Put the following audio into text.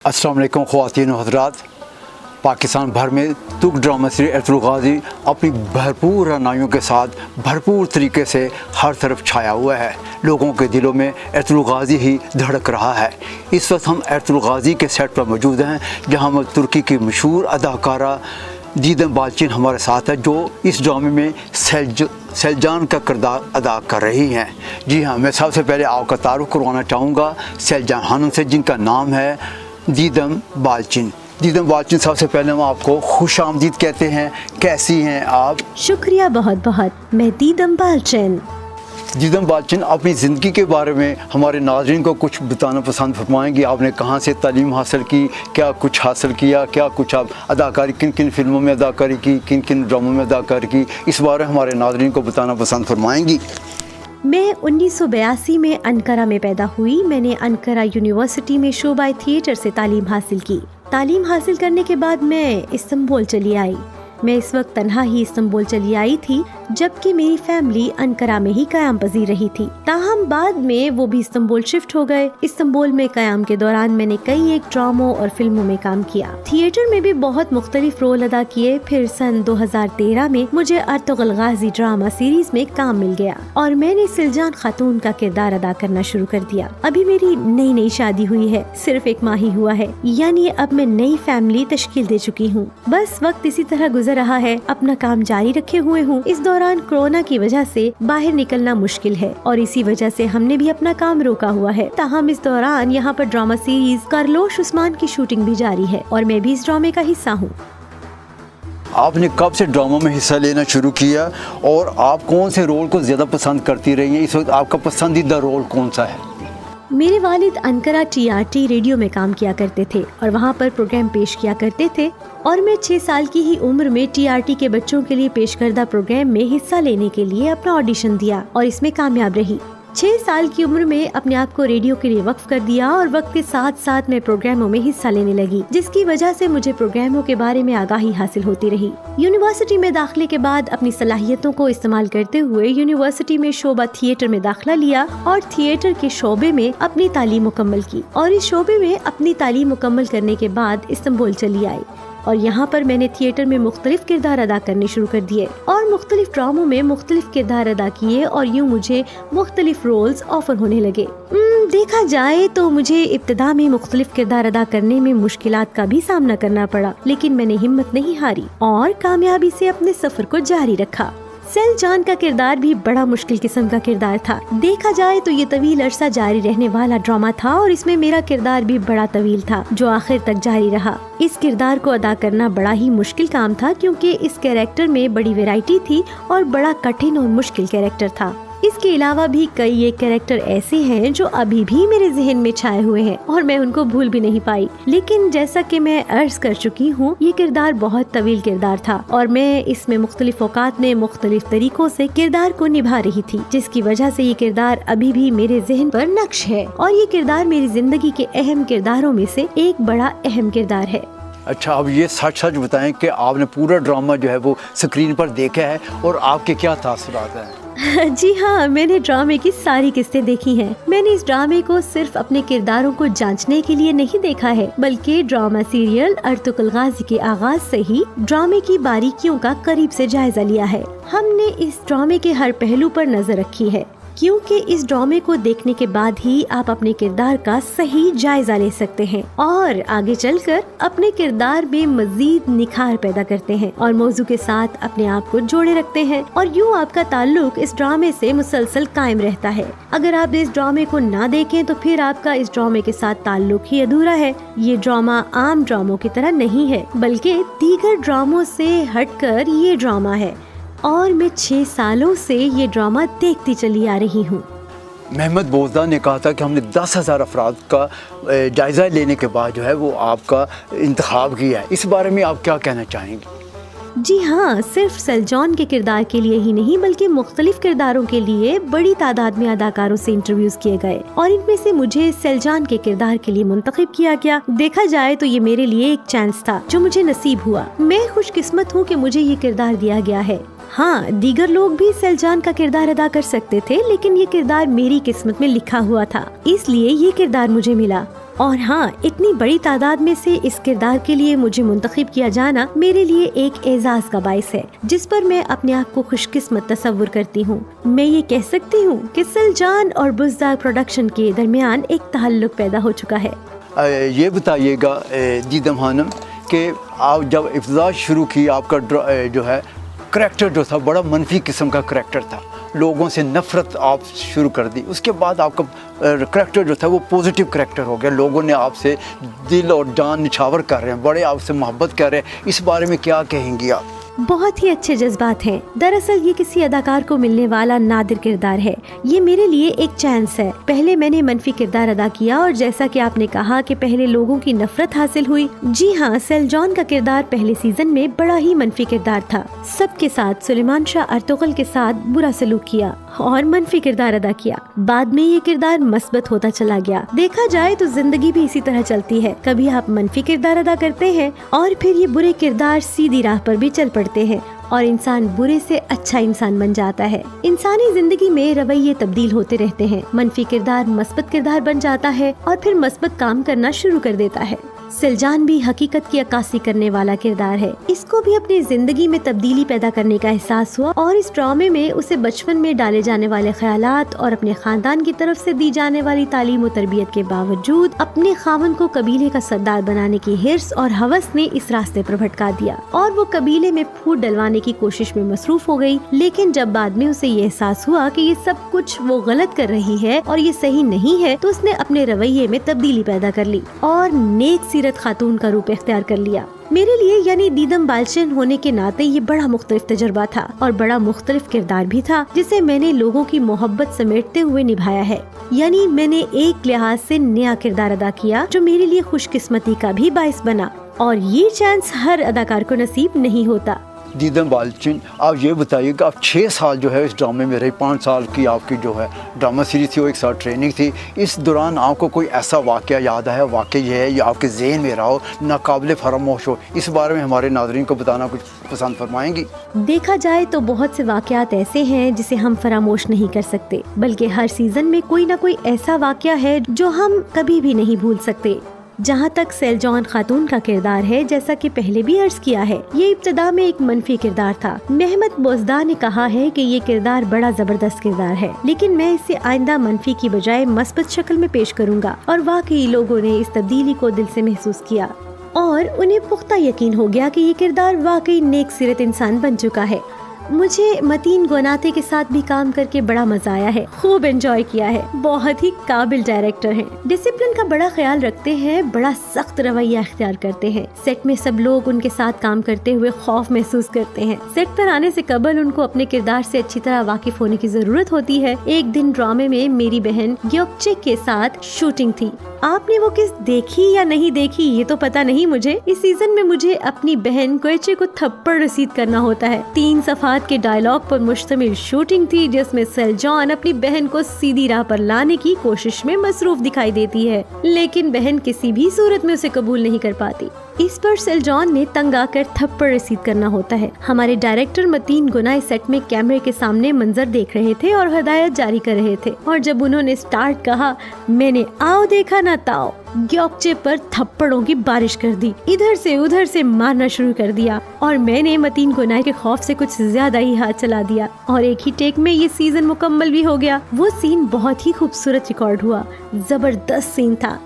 अस्सलाम वालेकुम ख़वातीन व हज़रात। पाकिस्तान भर में तुर्क ड्रामा सीरीज़ एरतुगरुल गाज़ी अपनी भरपूर रनाइयों के साथ भरपूर तरीके से हर तरफ छाया हुआ है। लोगों के दिलों में एरतुगरुल गाज़ी ही धड़क रहा है। इस वक्त हम एरतुगरुल गाज़ी के सेट पर मौजूद हैं, जहां तुर्की की मशहूर अदाकारा दीदम बालचिन हमारे साथ है, जो इस ड्रामे में सेलजान का किरदार अदा कर रही हैं। जी हाँ, मैं सबसे पहले आपका तारुफ करवाना चाहूँगा सेलजान खानम से, जिनका नाम है दीदम बालचिन। दीदम बालचिन, सबसे पहले हम आपको खुश आमदीद कहते हैं। कैसी हैं आप? शुक्रिया बहुत बहुत। मैं दीदम बालचिन। दीदम बालचिन, अपनी ज़िंदगी के बारे में हमारे नाज़रीन को कुछ बताना पसंद फरमाएंगी? आपने कहाँ से तालीम हासिल की, क्या कुछ हासिल किया, क्या कुछ आप अदाकारी, किन किन फिल्मों में अदाकारी की, किन किन ड्रामों में अदाकारी की, इस बारे में हमारे नाज़रीन को बताना पसंद फरमाएंगी? मैं 1982 में अंकारा में पैदा हुई। मैंने अंकारा यूनिवर्सिटी में शोबाय थिएटर से तालीम हासिल की। तालीम हासिल करने के बाद मैं इस्तांबुल चली आई। मैं इस वक्त तन्हा ही इस्तांबुल चली आई थी, जबकि मेरी फैमिली अंकारा में ही क़याम पजीर रही थी। ताहम बाद में वो भी इस्तांबुल शिफ्ट हो गए। इस्तांबुल में क़याम के दौरान मैंने कई एक ड्रामों और फिल्मों में काम किया। थिएटर में भी बहुत मुख्तलिफ रोल अदा किए। फिर सन 2013 में मुझे एरतुगरुल गाज़ी ड्रामा सीरीज में काम मिल गया और मैंने सेलजान खातून का किरदार अदा करना शुरू कर दिया। अभी मेरी नई नई शादी हुई है, सिर्फ 1 माह ही हुआ है, यानी अब मैं नई फैमिली तश्कील दे चुकी हूँ। बस वक्त इसी तरह गुजर रहा है, अपना काम जारी रखे हुए हूँ। इस दौरान कोरोना की वजह से बाहर निकलना मुश्किल है और इसी वजह से हमने भी अपना काम रोका हुआ है। ताहम इस दौरान यहाँ पर ड्रामा सीरीज कारलोश उस्मान की शूटिंग भी जारी है और मैं भी इस ड्रामे का हिस्सा हूँ। आपने कब से ड्रामा में हिस्सा लेना शुरू किया और आप कौन से रोल को ज़्यादा पसंद करती रही हैं? इस वक्त आपका पसंदीदा रोल कौन सा है? मेरे वालिद अंकारा TRT रेडियो में काम किया करते थे और वहाँ पर प्रोग्राम पेश किया करते थे और मैं 6 साल की ही उम्र में TRT के बच्चों के लिए पेश करदा प्रोग्राम में हिस्सा लेने के लिए अपना ऑडिशन दिया और इसमें कामयाब रही। 6 साल की उम्र में अपने आप को रेडियो के लिए वक्फ कर दिया और वक्त के साथ साथ मैं प्रोग्रामों में हिस्सा लेने लगी, जिसकी वजह से मुझे प्रोग्रामों के बारे में आगाही हासिल होती रही। यूनिवर्सिटी में दाखिले के बाद अपनी सलाहियतों को इस्तेमाल करते हुए यूनिवर्सिटी में शोबा थिएटर में दाखिला लिया और थिएटर के शोबे में अपनी तालीम मुकम्मल की और इस शोबे में अपनी तालीम मुकम्मल करने के बाद इस्तांबुल चली आई और यहाँ पर मैंने थिएटर में मुख्तलिफ किरदार अदा करने शुरू कर दिए और मुख्तलिफ ड्रामों में मुख्तलिफ किरदार अदा किए और यूँ मुझे मुख्तलिफ रोल्स ऑफर होने लगे। देखा जाए तो मुझे इब्तिदा में मुख्तलिफ किरदार अदा करने में मुश्किलात का भी सामना करना पड़ा, लेकिन मैंने हिम्मत नहीं हारी और कामयाबी से अपने सफर को जारी रखा। सेलजान का किरदार भी बड़ा मुश्किल किस्म का किरदार था। देखा जाए तो ये तवील अरसा जारी रहने वाला ड्रामा था और इसमें मेरा किरदार भी बड़ा तवील था, जो आखिर तक जारी रहा। इस किरदार को अदा करना बड़ा ही मुश्किल काम था, क्योंकि इस कैरेक्टर में बड़ी वैरायटी थी और बड़ा कठिन और मुश्किल कैरेक्टर था। इसके अलावा भी कई एक कैरेक्टर ऐसे हैं जो अभी भी मेरे जहन में छाए हुए हैं और मैं उनको भूल भी नहीं पाई। लेकिन जैसा कि मैं अर्ज कर चुकी हूँ, ये किरदार बहुत तवील किरदार था और मैं इसमें मुख्तलिफ औकात में मुख्तलिफ तरीकों से किरदार को निभा रही थी, जिसकी वजह से ये किरदार अभी भी मेरे जहन पर नक्श है और ये किरदार मेरी जिंदगी के अहम किरदारों में से एक बड़ा अहम किरदार है। अच्छा, अब ये सच सच बताएं कि आपने पूरा ड्रामा जो है वो स्क्रीन पर देखा है और आपके क्या तासुरात हैं? जी हाँ, मैंने ड्रामे की सारी किस्तें देखी हैं। मैंने इस ड्रामे को सिर्फ अपने किरदारों को जांचने के लिए नहीं देखा है, बल्कि ड्रामा सीरियल एरतुगरुल गाज़ी के आगाज से ही ड्रामे की बारीकियों का करीब से जायजा लिया है। हमने इस ड्रामे के हर पहलू पर नजर रखी है, क्योंकि इस ड्रामे को देखने के बाद ही आप अपने किरदार का सही जायजा ले सकते हैं और आगे चलकर अपने किरदार में मजीद निखार पैदा करते हैं और मौजू के साथ अपने आप को जोड़े रखते हैं और यूँ आपका ताल्लुक इस ड्रामे से मुसलसल कायम रहता है। अगर आप इस ड्रामे को ना देखें तो फिर आपका इस ड्रामे के साथ ताल्लुक ही अधूरा है। ये ड्रामा आम ड्रामों की तरह नहीं है, बल्कि दीगर ड्रामों से हटकर ये ड्रामा है और मैं 6 सालों से ये ड्रामा देखती चली आ रही हूँ। महमद बोजदा ने कहा था कि हमने 10,000 अफराद का जायज़ा लेने के बाद जो है वो आपका इंतखाब किया है। इस बारे में आप क्या कहना चाहेंगे? जी हाँ, सिर्फ सेलजान के किरदार के लिए ही नहीं बल्कि मुख्तलिफ किरदारों के लिए बड़ी तादाद में अदाकारों से इंटरव्यूज किए गए और इनमें से मुझे सेलजान के किरदार के लिए मुंतखब किया गया। देखा जाए तो ये मेरे लिए एक चांस था जो मुझे नसीब हुआ। मैं खुशकिस्मत हूँ कि मुझे ये किरदार दिया गया है। हाँ, दीगर लोग भी सेलजान का किरदार अदा कर सकते थे, लेकिन ये किरदार मेरी किस्मत में लिखा हुआ था, इसलिए ये किरदार मुझे मिला। اور ہاں، اتنی بڑی تعداد میں سے اس کردار کے لیے مجھے منتخب کیا جانا میرے لیے ایک اعزاز کا باعث ہے، جس پر میں اپنے آپ کو خوش قسمت تصور کرتی ہوں۔ میں یہ کہہ سکتی ہوں کہ سلجان اور بزدار پروڈکشن کے درمیان ایک تعلق پیدا ہو چکا ہے۔ یہ بتائیے گا دیدم خانم کہ آپ جب ابتدا شروع کی، آپ کا جو ہے کریکٹر جو تھا بڑا منفی قسم کا کریکٹر تھا، لوگوں سے نفرت آپ شروع کر دی، اس کے بعد آپ کا کریکٹر جو تھا وہ پوزیٹیو کریکٹر ہو گیا، لوگوں نے آپ سے دل اور جان نچھاور کر رہے ہیں، بڑے آپ سے محبت کر رہے ہیں، اس بارے میں کیا کہیں گی آپ؟ بہت ہی اچھے جذبات ہیں۔ دراصل یہ کسی اداکار کو ملنے والا نادر کردار ہے، یہ میرے لیے ایک چانس ہے۔ پہلے میں نے منفی کردار ادا کیا اور جیسا کہ آپ نے کہا کہ پہلے لوگوں کی نفرت حاصل ہوئی، جی ہاں، سلجان کا کردار پہلے سیزن میں بڑا ہی منفی کردار تھا، سب کے ساتھ سلیمان شاہ ارطغرل کے ساتھ برا سلوک کیا اور منفی کردار ادا کیا۔ بعد میں یہ کردار مثبت ہوتا چلا گیا۔ دیکھا جائے تو زندگی بھی اسی طرح چلتی ہے، کبھی آپ منفی کردار ادا کرتے ہیں اور پھر یہ برے کردار سیدھی راہ پر بھی چل پڑتے ہیں اور انسان برے سے اچھا انسان بن جاتا ہے۔ انسانی زندگی میں رویے تبدیل ہوتے رہتے ہیں، منفی کردار مثبت کردار بن جاتا ہے اور پھر مثبت کام کرنا شروع کر دیتا ہے۔ سلجان بھی حقیقت کی عکاسی کرنے والا کردار ہے، اس کو بھی اپنی زندگی میں تبدیلی پیدا کرنے کا احساس ہوا اور اس ڈرامے میں اسے بچپن میں ڈالے جانے والے خیالات اور اپنے خاندان کی طرف سے دی جانے والی تعلیم و تربیت کے باوجود اپنے خاوند کو قبیلے کا سردار بنانے کی حرص اور ہوس نے اس راستے پر بھٹکا دیا اور وہ قبیلے میں پھوٹ ڈلوانے کی کوشش میں مصروف ہو گئی۔ لیکن جب بعد میں اسے یہ احساس ہوا کہ یہ سب کچھ وہ غلط کر رہی ہے اور یہ صحیح نہیں ہے، تو اس نے اپنے رویے میں تبدیلی پیدا کر لی اور نیک سیرت خاتون کا روپ اختیار کر لیا۔ میرے لیے یعنی دیدم بالچین ہونے کے ناطے یہ بڑا مختلف تجربہ تھا اور بڑا مختلف کردار بھی تھا، جسے میں نے لوگوں کی محبت سمیٹتے ہوئے نبھایا ہے۔ یعنی میں نے ایک لحاظ سے نیا کردار ادا کیا جو میرے لیے خوش قسمتی کا بھی باعث بنا، اور یہ چانس ہر اداکار کو نصیب نہیں ہوتا۔ دیدم بالچین، آپ یہ بتائیے کہ آپ 6 سال جو ہے اس ڈرامے میں رہی، 5 سال کی آپ کی جو ہے ڈرامہ سیریز تھی، وہ 1 سال ٹریننگ تھی، اس دوران آپ کو کوئی ایسا واقعہ یاد ہے، واقعہ یہ ہے یا آپ کے ذہن میں رہا ہو، ناقابل فراموش ہو، اس بارے میں ہمارے ناظرین کو بتانا کچھ پسند فرمائیں گی؟ دیکھا جائے تو بہت سے واقعات ایسے ہیں جسے ہم فراموش نہیں کر سکتے، بلکہ ہر سیزن میں کوئی نہ کوئی ایسا واقعہ ہے جو ہم کبھی بھی نہیں بھول سکتے۔ جہاں تک سلجان خاتون کا کردار ہے، جیسا کہ پہلے بھی عرض کیا ہے، یہ ابتدا میں ایک منفی کردار تھا۔ محمد بوزدار نے کہا ہے کہ یہ کردار بڑا زبردست کردار ہے، لیکن میں اسے آئندہ منفی کی بجائے مثبت شکل میں پیش کروں گا، اور واقعی لوگوں نے اس تبدیلی کو دل سے محسوس کیا اور انہیں پختہ یقین ہو گیا کہ یہ کردار واقعی نیک سیرت انسان بن چکا ہے۔ مجھے متین گوناتے کے ساتھ بھی کام کر کے بڑا مزہ آیا ہے، خوب انجوائے کیا ہے، بہت ہی قابل ڈائریکٹر ہیں، ڈسپلن کا بڑا خیال رکھتے ہیں، بڑا سخت رویہ اختیار کرتے ہیں، سیٹ میں سب لوگ ان کے ساتھ کام کرتے ہوئے خوف محسوس کرتے ہیں۔ سیٹ پر آنے سے قبل ان کو اپنے کردار سے اچھی طرح واقف ہونے کی ضرورت ہوتی ہے۔ ایک دن ڈرامے میں میری بہن گیوکچے کے ساتھ شوٹنگ تھی، آپ نے وہ کس دیکھی یا نہیں دیکھی یہ تو پتا نہیں مجھے۔ اس سیزن میں مجھے اپنی بہن کوئچے کو تھپڑ رسید کرنا ہوتا ہے۔ 3 صفحات کے ڈائلاگ پر مشتمل شوٹنگ تھی، جس میں سلجان اپنی بہن کو سیدھی راہ پر لانے کی کوشش میں مصروف دکھائی دیتی ہے، لیکن بہن کسی بھی صورت میں اسے قبول نہیں کر پاتی۔ اس پر سلجان نے تنگ آ کر تھپڑ رسید کرنا ہوتا ہے۔ ہمارے ڈائریکٹر متین گنائے سیٹ میں کیمرے کے سامنے منظر دیکھ رہے تھے اور ہدایت جاری کر رہے تھے، اور جب انہوں نے سٹارٹ کہا، میں نے آؤ دیکھا نہ تاؤ، گیوکچے پر تھپڑوں کی بارش کر دی، ادھر سے ادھر سے مارنا شروع کر دیا، اور میں نے متین گنائے کے خوف سے کچھ زیادہ ہی ہاتھ چلا دیا، اور ایک ہی ٹیک میں یہ سیزن مکمل بھی ہو گیا۔ وہ سین بہت ہی خوبصورت ریکارڈ ہوا، زبردست سین تھا۔